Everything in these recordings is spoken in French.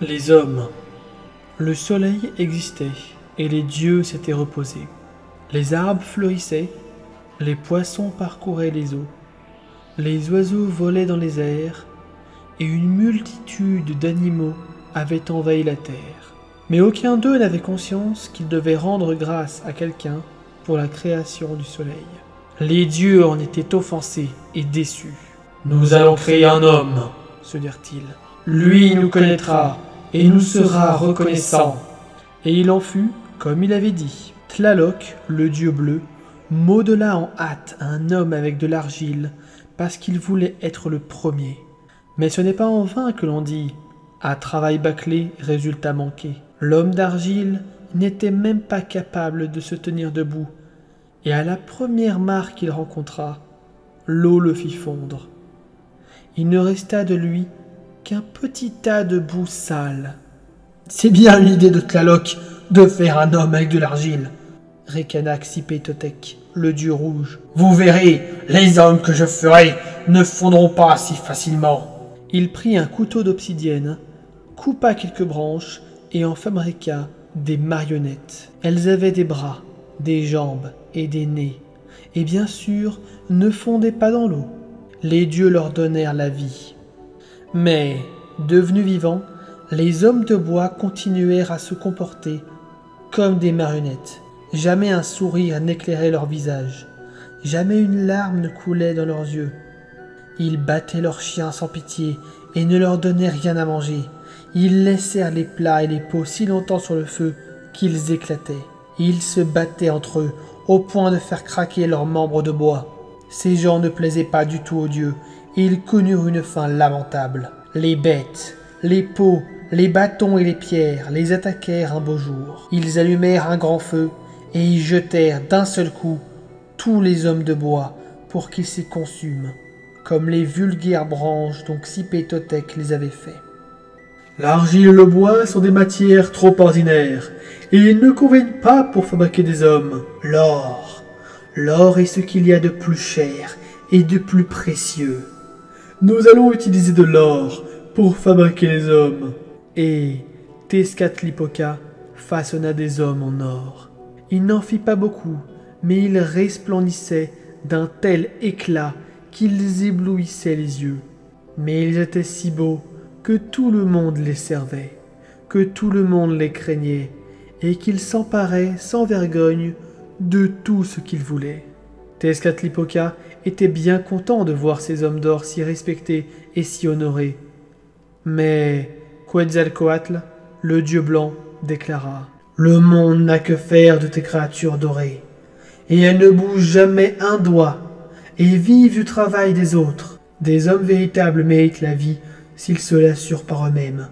Les hommes. Le soleil existait, et les dieux s'étaient reposés. Les arbres fleurissaient, les poissons parcouraient les eaux, les oiseaux volaient dans les airs, et une multitude d'animaux avaient envahi la terre. Mais aucun d'eux n'avait conscience qu'il devait rendre grâce à quelqu'un pour la création du soleil. Les dieux en étaient offensés et déçus. « Nous allons créer un homme, se dirent-ils. Lui nous connaîtra et nous sera reconnaissant. » Et il en fut comme il avait dit. Tlaloc, le dieu bleu, modela en hâte un homme avec de l'argile parce qu'il voulait être le premier. Mais ce n'est pas en vain que l'on dit « à travail bâclé, résultat manqué ». L'homme d'argile n'était même pas capable de se tenir debout, et à la première mare qu'il rencontra, l'eau le fit fondre. Il ne resta de lui qu'un petit tas de boue sale. « C'est bien l'idée de Tlaloc de faire un homme avec de l'argile, » ricana Xipetotec, le dieu rouge. « Vous verrez, les hommes que je ferai ne fondront pas si facilement. » Il prit un couteau d'obsidienne, coupa quelques branches et en fabriqua des marionnettes. Elles avaient des bras, des jambes et des nez, et bien sûr ne fondaient pas dans l'eau. Les dieux leur donnèrent la vie. Mais, devenus vivants, les hommes de bois continuèrent à se comporter comme des marionnettes. Jamais un sourire n'éclairait leur visage, jamais une larme ne coulait dans leurs yeux. Ils battaient leurs chiens sans pitié et ne leur donnaient rien à manger. Ils laissèrent les plats et les pots si longtemps sur le feu qu'ils éclataient. Ils se battaient entre eux au point de faire craquer leurs membres de bois. Ces gens ne plaisaient pas du tout aux dieux et ils connurent une fin lamentable. Les bêtes, les pots, les bâtons et les pierres les attaquèrent un beau jour. Ils allumèrent un grand feu et y jetèrent d'un seul coup tous les hommes de bois pour qu'ils s'y consument, comme les vulgaires branches dont Xipetotec les avait fait. L'argile et le bois sont des matières trop ordinaires, et ils ne conviennent pas pour fabriquer des hommes. L'or est ce qu'il y a de plus cher et de plus précieux. Nous allons utiliser de l'or pour fabriquer les hommes. Et Tezcatlipoca façonna des hommes en or. Il n'en fit pas beaucoup, mais ils resplendissaient d'un tel éclat qu'ils éblouissaient les yeux. Mais ils étaient si beaux que tout le monde les servait, que tout le monde les craignait, et qu'ils s'emparaient sans vergogne de tout ce qu'ils voulaient. Tezcatlipoca était bien content de voir ces hommes d'or si respectés et si honorés. Mais Quetzalcoatl, le dieu blanc, déclara « Le monde n'a que faire de tes créatures dorées, et elles ne bougent jamais un doigt, et vivent du travail des autres. Des hommes véritables méritent la vie s'ils se l'assurent par eux-mêmes.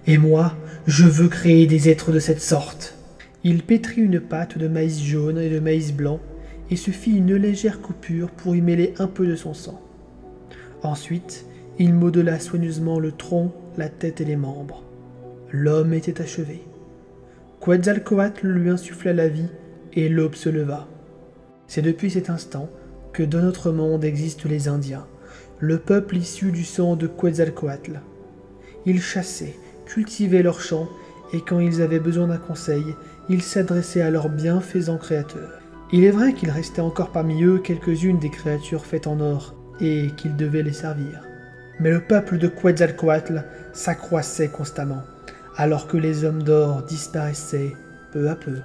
Et moi, je veux créer des êtres de cette sorte. » Il pétrit une pâte de maïs jaune et de maïs blanc, et se fit une légère coupure pour y mêler un peu de son sang. Ensuite, il modela soigneusement le tronc, la tête et les membres. L'homme était achevé. Quetzalcoatl lui insuffla la vie, et l'aube se leva. C'est depuis cet instant que dans notre monde existent les Indiens, le peuple issu du sang de Quetzalcoatl. Ils chassaient, cultivaient leurs champs, et quand ils avaient besoin d'un conseil, ils s'adressaient à leur bienfaisant créateur. Il est vrai qu'il restait encore parmi eux quelques-unes des créatures faites en or, et qu'ils devaient les servir. Mais le peuple de Quetzalcoatl s'accroissait constamment, alors que les hommes d'or disparaissaient peu à peu.